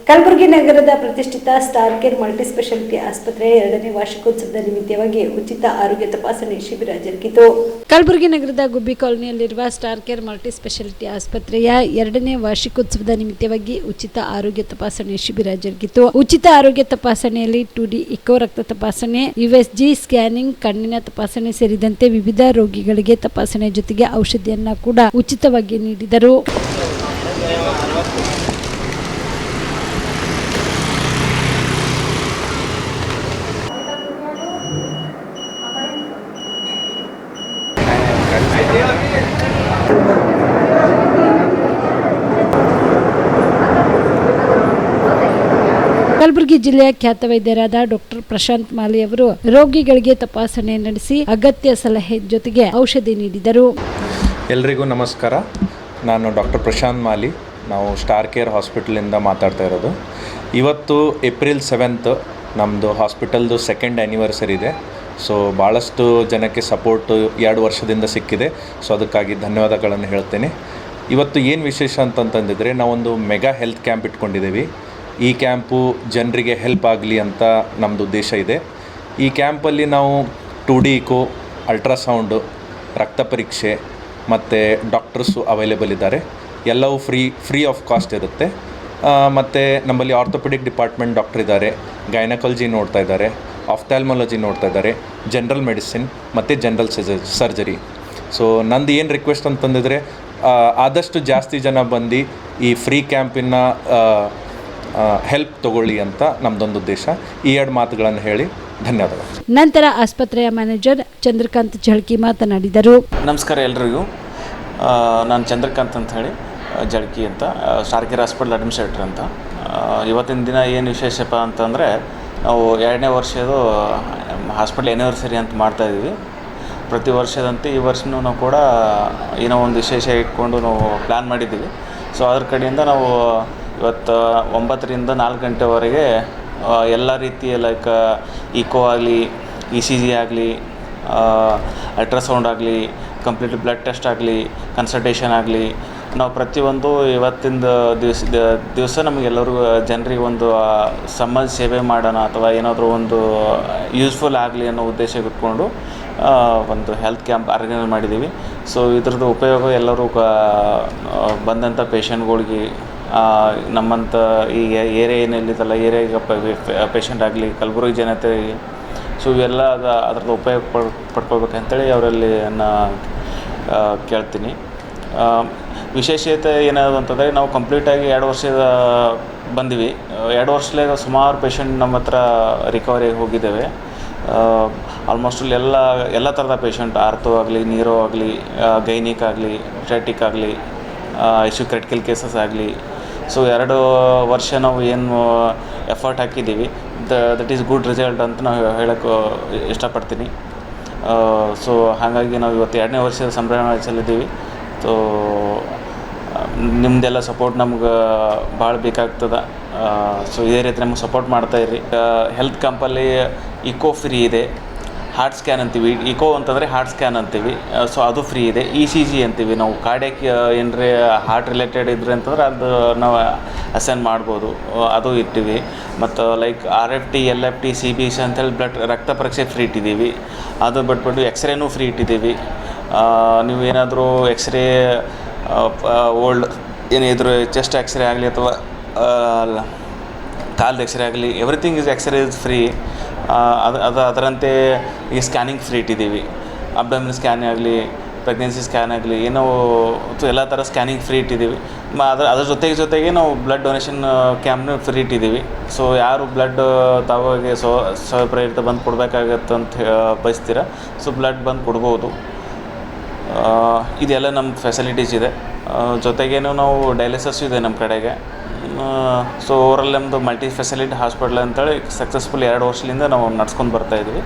ಕಲಬುರಗಿ ನಗರದ ಪ್ರತಿಷ್ಠಿತ star care multispeciality ಆಸ್ಪತ್ರೆಯ 2ನೇ ವಾರ್ಷಿಕೋತ್ಸವದ ನಿಮಿತ್ತವಾಗಿ ಉಚಿತ ಆರೋಗ್ಯ ತಪಾಸಣೆ ಶಿಬಿರ ಜರುಗಿತು. ಕಲಬುರಗಿ ನಗರದ ಗುಬ್ಬಿ ಕಾಲೋನಿಯಲ್ಲಿರುವ ಸ್ಟಾರ್ ಕೇರ್ ಮಲ್ಟಿಸ್ಪೆಷಾಲಿಟಿ ಆಸ್ಪತ್ರೆಯ 2ನೇ ವಾರ್ಷಿಕೋತ್ಸವದ ನಿಮಿತ್ತವಾಗಿ ಉಚಿತ ಆರೋಗ್ಯ ತಪಾಸಣೆ ಶಿಬಿರ ಜರುಗಿತು. ಉಚಿತ ಆರೋಗ್ಯ ತಪಾಸಣೆಯಲ್ಲಿ 2D ಇಕೋ ರಕ್ತ ತಪಾಸಣೆ, USG ಸ್ಕ್ಯಾನಿಂಗ್, ಕಣ್ಣಿನ ತಪಾಸಣೆ ಸೇರಿದಂತೆ ವಿವಿಧ ರೋಗಿಗಳಿಗೆ ತಪಾಸಣೆ ಜೊತೆಗೆ ಔಷಧಿಯನ್ನ ಕೂಡ ಉಚಿತವಾಗಿ ನೀಡಿದರು. ಕಲಬುರಗಿ ಜಿಲ್ಲೆಯ ಖ್ಯಾತ ವೈದ್ಯರಾದ ಡಾಕ್ಟರ್ ಪ್ರಶಾಂತ್ ಮಾಲಿ ಅವರು ರೋಗಿಗಳಿಗೆ ತಪಾಸಣೆ ನಡೆಸಿ ಅಗತ್ಯ ಸಲಹೆ ಜೊತೆಗೆ ಔಷಧಿ ನೀಡಿದರು. ಎಲ್ರಿಗೂ ನಮಸ್ಕಾರ. ನಾನು ಡಾಕ್ಟರ್ ಪ್ರಶಾಂತ್ ಮಾಲಿ. ನಾವು ಸ್ಟಾರ್ ಕೇರ್ ಹಾಸ್ಪಿಟಲಿಂದ ಮಾತಾಡ್ತಾ ಇರೋದು. ಇವತ್ತು ಏಪ್ರಿಲ್ 7 ನಮ್ಮದು ಹಾಸ್ಪಿಟಲ್ದು 2nd ಆ್ಯನಿವರ್ಸರಿ ಇದೆ. ಸೊ ಭಾಳಷ್ಟು ಜನಕ್ಕೆ ಸಪೋರ್ಟು 2 ವರ್ಷದಿಂದ ಸಿಕ್ಕಿದೆ. ಸೊ ಅದಕ್ಕಾಗಿ ಧನ್ಯವಾದಗಳನ್ನು ಹೇಳ್ತೇನೆ. ಇವತ್ತು ಏನು ವಿಶೇಷ ಅಂತಂತಂದಿದ್ರೆ, ನಾವೊಂದು ಮೆಗಾ ಹೆಲ್ತ್ ಕ್ಯಾಂಪ್ ಇಟ್ಕೊಂಡಿದ್ದೀವಿ. ಈ ಕ್ಯಾಂಪು ಜನರಿಗೆ ಹೆಲ್ಪ್ ಆಗಲಿ ಅಂತ ನಮ್ಮದು ಉದ್ದೇಶ ಇದೆ. ಈ ಕ್ಯಾಂಪಲ್ಲಿ ನಾವು 2D ಇಕೋ, ಅಲ್ಟ್ರಾಸೌಂಡು, ರಕ್ತ ಪರೀಕ್ಷೆ ಮತ್ತು ಡಾಕ್ಟರ್ಸು ಅವೈಲೇಬಲ್ ಇದ್ದಾರೆ. ಎಲ್ಲವೂ ಫ್ರೀ ಆಫ್ ಕಾಸ್ಟ್ ಇರುತ್ತೆ. ಮತ್ತು ನಮ್ಮಲ್ಲಿ ಆರ್ಥೋಪೆಡಿಕ್ ಡಿಪಾರ್ಟ್ಮೆಂಟ್ ಡಾಕ್ಟರ್ ಇದ್ದಾರೆ, ಗೈನಕಾಲಜಿ ನೋಡ್ತಾ ಇದ್ದಾರೆ, ಆಫ್ಥಾಲ್ಮಾಲಜಿ ನೋಡ್ತಾ ಇದ್ದಾರೆ, ಜನರಲ್ ಮೆಡಿಸಿನ್ ಮತ್ತು ಜನರಲ್ ಸರ್ಜರಿ. ಸೊ ನಂದು ಏನು ರಿಕ್ವೆಸ್ಟ್ ಅಂತಂದಿದ್ರೆ, ಆದಷ್ಟು ಜಾಸ್ತಿ ಜನ ಬಂದು ಈ ಫ್ರೀ ಕ್ಯಾಂಪಿನ ಹೆಲ್ಪ್ ತಗೊಳ್ಳಿ ಅಂತ ನಮ್ಮದೊಂದು ಉದ್ದೇಶ. ಈ 2 ಮಾತುಗಳನ್ನು ಹೇಳಿ ಧನ್ಯವಾದಗಳು. ನಂತರ ಆಸ್ಪತ್ರೆಯ ಮ್ಯಾನೇಜರ್ ಚಂದ್ರಕಾಂತ್ ಜಳಕಿ ಮಾತನಾಡಿದರು. ನಮಸ್ಕಾರ ಎಲ್ರಿಗೂ. ನಾನು ಚಂದ್ರಕಾಂತ್ ಅಂತ ಹೇಳಿ ಜಳಕಿ ಅಂತ, ಸ್ಟಾರ್ ಕೇರ್ ಹಾಸ್ಪಿಟಲ್ ಅಡ್ಮಿನಿಸ್ಟ್ರೇಟರ್ ಅಂತ. ಇವತ್ತಿನ ದಿನ ಏನು ವಿಶೇಷಪ್ಪ ಅಂತಂದರೆ, ನಾವು 2ನೇ ವರ್ಷದ ಹಾಸ್ಪಿಟಲ್ ಆ್ಯನಿವರ್ಸರಿ ಅಂತ ಮಾಡ್ತಾಯಿದ್ದೀವಿ. ಪ್ರತಿ ವರ್ಷದಂತೆ ಈ ವರ್ಷವೂ ನಾವು ಕೂಡ ಏನೋ ಒಂದು ವಿಶೇಷ ಇಟ್ಕೊಂಡು ನಾವು ಪ್ಲ್ಯಾನ್ ಮಾಡಿದ್ದೀವಿ. ಸೊ ಅದ್ರ ಕಡೆಯಿಂದ ನಾವು ಇವತ್ತು 9 ರಿಂದ 4 ಗಂಟೆವರೆಗೆ ಎಲ್ಲ ರೀತಿಯ ಲೈಕ್ ಇಕೋ ಆಗಲಿ, ECG ಆಗಲಿ, ಅಲ್ಟ್ರಾಸೌಂಡ್ ಆಗಲಿ, ಕಂಪ್ಲೀಟ್ ಬ್ಲಡ್ ಟೆಸ್ಟ್ ಆಗಲಿ, ಕನ್ಸಲ್ಟೇಷನ್ ಆಗಲಿ, ನಾವು ಪ್ರತಿಯೊಂದು ಇವತ್ತಿನ ದಿವಸ ನಮಗೆಲ್ಲರಿಗೂ ಜನರಿಗೆ ಒಂದು ಸಮಾಜ ಸೇವೆ ಮಾಡೋಣ ಅಥವಾ ಏನಾದರೂ ಒಂದು ಯೂಸ್ಫುಲ್ ಆಗಲಿ ಅನ್ನೋ ಉದ್ದೇಶ ಇಟ್ಕೊಂಡು ಒಂದು ಹೆಲ್ತ್ ಕ್ಯಾಂಪ್ ಆರ್ಗನೈಸ್ ಮಾಡಿದ್ದೀವಿ. ಸೊ ಇದ್ರದ್ದು ಉಪಯೋಗ ಎಲ್ಲರೂ ಬಂದಂಥ ಪೇಷಂಟ್ಗಳಿಗೆ, ನಮ್ಮಂಥ ಈ ಏರಿಯಾ ಏನಿಲ್ಲಿದ್ದಲ್ಲ ಏರಿಯಾಗೆ ಪೇಷಂಟ್ ಆಗಲಿ, ಕಲಬುರಗಿ ಜನತೆಗೆ, ಸೊ ಇವೆಲ್ಲ ಅದ್ರದ್ದು ಉಪಯೋಗ ಪಡ್ಕೊಳ್ಬೇಕಂತೇಳಿ ಅವರಲ್ಲಿ ಕೇಳ್ತೀನಿ. ವಿಶೇಷತೆ ಏನಾದ್ರು ಅಂತಂದರೆ, ನಾವು ಕಂಪ್ಲೀಟಾಗಿ 2 ವರ್ಷದ ಬಂದಿವಿ. 2 ವರ್ಷದಾಗ ಸುಮಾರು ಪೇಷಂಟ್ ನಮ್ಮ ಹತ್ರ ರಿಕವರಿ ಹೋಗಿದ್ದೇವೆ. ಆಲ್ಮೋಸ್ಟ್ ಎಲ್ಲ ಥರದ ಪೇಷಂಟ್, ಆರ್ಥೋ ಆಗಲಿ, ನೀರೋ ಆಗಲಿ, ಗೈನಿಕ್ ಆಗಲಿ, ಸ್ಟ್ಯಾಟಿಕ್ ಆಗಲಿ, ICU ಕ್ರಿಟಿಕಲ್ ಕೇಸಸ್ ಆಗಲಿ. ಸೊ 2 ವರ್ಷ ನಾವು ಏನು ಎಫರ್ಟ್ ಹಾಕಿದ್ದೀವಿ, ದಟ್ ಈಸ್ ಗುಡ್ ರಿಸಲ್ಟ್ ಅಂತ ನಾವು ಹೇಳೋಕ್ಕೆ ಇಷ್ಟಪಡ್ತೀನಿ. ಸೊ ಹಾಗಾಗಿ ನಾವು ಇವತ್ತು 2ನೇ ವರ್ಷದ ಸಂಭ್ರಮಾಚರಿದ್ದೀವಿ. ಸೊ ನಿಮ್ಮದೆಲ್ಲ ಸಪೋರ್ಟ್ ನಮ್ಗೆ ಭಾಳ ಬೇಕಾಗ್ತದೆ. ಸೊ ಇದೇ ರೀತಿ ನಮ್ಗೆ ಸಪೋರ್ಟ್ ಮಾಡ್ತಾಯಿರಿ. ಹೆಲ್ತ್ ಕ್ಯಾಂಪಲ್ಲಿ ಇಕೋ ಫ್ರೀ ಇದೆ, ಹಾರ್ಟ್ ಸ್ಕ್ಯಾನ್ ಅಂತೀವಿ. ಇಕೋ ಅಂತಂದರೆ ಹಾರ್ಟ್ ಸ್ಕ್ಯಾನ್ ಅಂತೀವಿ. ಸೊ ಅದು ಫ್ರೀ ಇದೆ. ECG ಅಂತೀವಿ, ನಾವು ಕಾರ್ಡಿಯಾಕ್ ಏನರೇ ಹಾರ್ಟ್ ರಿಲೇಟೆಡ್ ಇದ್ರೆ ಅಂತಂದ್ರೆ ಅದು ನಾವು ಅಸೈನ್ ಮಾಡ್ಬೋದು, ಅದು ಇಟ್ಟಿವಿ. ಮತ್ತು ಲೈಕ್ RFT, LFT, CBC ಅಂತೇಳಿ ರಕ್ತ ಪರೀಕ್ಷೆ ಫ್ರೀ ಇಟ್ಟಿದ್ದೀವಿ. ಅದು ಬಿಟ್ಬಿಟ್ಟು ಎಕ್ಸ್ರೇನೂ ಫ್ರೀ ಇಟ್ಟಿದ್ದೀವಿ. ನೀವು ಏನಾದರೂ ಎಕ್ಸ್ರೇ ಓಲ್ಡ್ ಏನಿದ್ರು ಚೆಸ್ಟ್ ಎಕ್ಸ್ರೇ ಆಗಲಿ ಅಥವಾ ಕಾಲ್ದು ಎಕ್ಸ್ರೇ ಆಗಲಿ, ಎವ್ರಿಥಿಂಗ್ ಎಕ್ಸ್ರೇ ಇಸ್ ಫ್ರೀ. ಅದರಂತೆ ಈ ಸ್ಕ್ಯಾನಿಂಗ್ ಫ್ರೀ ಇಟ್ಟಿದ್ದೀವಿ. ಅಬ್ಡಮಿನ್ ಸ್ಕ್ಯಾನ್ ಆಗಲಿ, ಪ್ರೆಗ್ನೆನ್ಸಿ ಸ್ಕ್ಯಾನ್ ಆಗಲಿ, ಏನೋ ಎಲ್ಲ ಥರ ಸ್ಕ್ಯಾನಿಂಗ್ ಫ್ರೀ ಇಟ್ಟಿದ್ದೀವಿ. ಅದ್ರ ಜೊತೆಗೆ ನಾವು ಬ್ಲಡ್ ಡೊನೇಷನ್ ಕ್ಯಾಂಪ್ನ ಫ್ರೀ ಇಟ್ಟಿದ್ದೀವಿ. ಸೊ ಯಾರು ಬ್ಲಡ್ ತಾವಾಗಿ ಸ್ವಪ್ರೇರಿತ ಬಂದು ಕೊಡಬೇಕಾಗತ್ತೆ ಅಂತ ಬಯಸ್ತೀರ, ಸೊ ಬ್ಲಡ್ ಬಂದು ಕೊಡ್ಬೋದು. ಇದೆಲ್ಲ ನಮ್ಮ ಫೆಸಿಲಿಟೀಸ್ ಇದೆ. ಜೊತೆಗೇನು ನಾವು ಡಯಾಲಿಸಿಸ್ ಇದೆ ನಮ್ಮ ಕಡೆಗೆ. ಸೊ ಓವರಾಲ್ ನಮ್ಮದು ಮಲ್ಟಿ ಫೆಸಿಲಿಟಿ ಹಾಸ್ಪಿಟಲ್ ಅಂತೇಳಿ ಸಕ್ಸಸ್ಫುಲ್ 2 ವರ್ಷದಿಂದ ನಾವು ನಡ್ಸ್ಕೊಂಡು ಬರ್ತಾಯಿದ್ವಿ.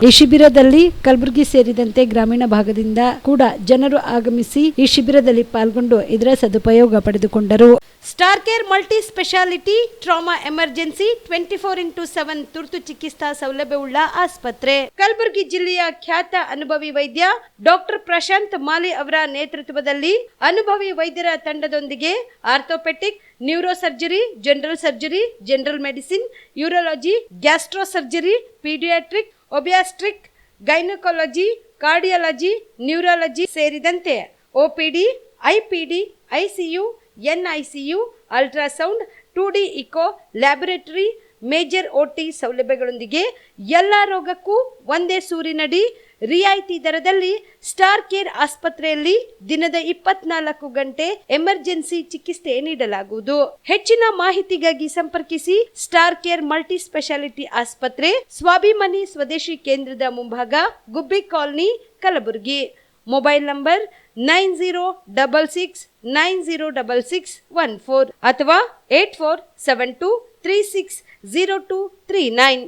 ಈ ಶಿಬಿರದಲ್ಲಿ ಕಲಬುರಗಿ ಸೇರಿದಂತೆ ಗ್ರಾಮೀಣ ಭಾಗದಿಂದ ಕೂಡ ಜನರು ಆಗಮಿಸಿ ಈ ಶಿಬಿರದಲ್ಲಿ ಪಾಲ್ಗೊಂಡು ಇದರ ಸದುಪಯೋಗ ಪಡೆದುಕೊಂಡರು. Star care multi speciality trauma emergency 24x7 ತುರ್ತು ಚಿಕಿತ್ಸಾ ಸೌಲಭ್ಯವುಳ್ಳ ಆಸ್ಪತ್ರೆ. ಕಲಬುರಗಿ ಜಿಲ್ಲೆಯ ಖ್ಯಾತ ಅನುಭವಿ ವೈದ್ಯ ಡಾಕ್ಟರ್ ಪ್ರಶಾಂತ್ ಮಾಲಿ ಅವರ ನೇತೃತ್ವದಲ್ಲಿ ಅನುಭವಿ ವೈದ್ಯರ ತಂಡದೊಂದಿಗೆ orthopaedic, neuro surgery, general medicine, urology, gastro surgery, paediatric, obstetric, gynaecology, cardiology, neurology ಸೇರಿದಂತೆ OPD, IPD, ICU, NICU, ultrasound, 2D echo, laboratory, major OT ಸೌಲಭ್ಯಗಳೊಂದಿಗೆ ಎಲ್ಲ ರೋಗಕ್ಕೂ ಒಂದೇ ಸೂರಿನಡಿ ರಿಯಾಯಿತಿ ದರದಲ್ಲಿ ಸ್ಟಾರ್ ಕೇರ್ ಆಸ್ಪತ್ರೆಯಲ್ಲಿ ದಿನದ 24 ಗಂಟೆ ಎಮರ್ಜೆನ್ಸಿ ಚಿಕಿತ್ಸೆ ನೀಡಲಾಗುವುದು. ಹೆಚ್ಚಿನ ಮಾಹಿತಿಗಾಗಿ ಸಂಪರ್ಕಿಸಿ ಸ್ಟಾರ್ ಕೇರ್ ಮಲ್ಟಿ ಸ್ಪೆಷಾಲಿಟಿ ಆಸ್ಪತ್ರೆ, ಸ್ವಾಭಿಮಾನಿ ಸ್ವದೇಶಿ ಕೇಂದ್ರದ ಮುಂಭಾಗ, ಗುಬ್ಬಿ ಕಾಲನಿ, ಕಲಬುರಗಿ. ಮೊಬೈಲ್ ನಂಬರ್ 9066906614 ಅಥವಾ 8472360239.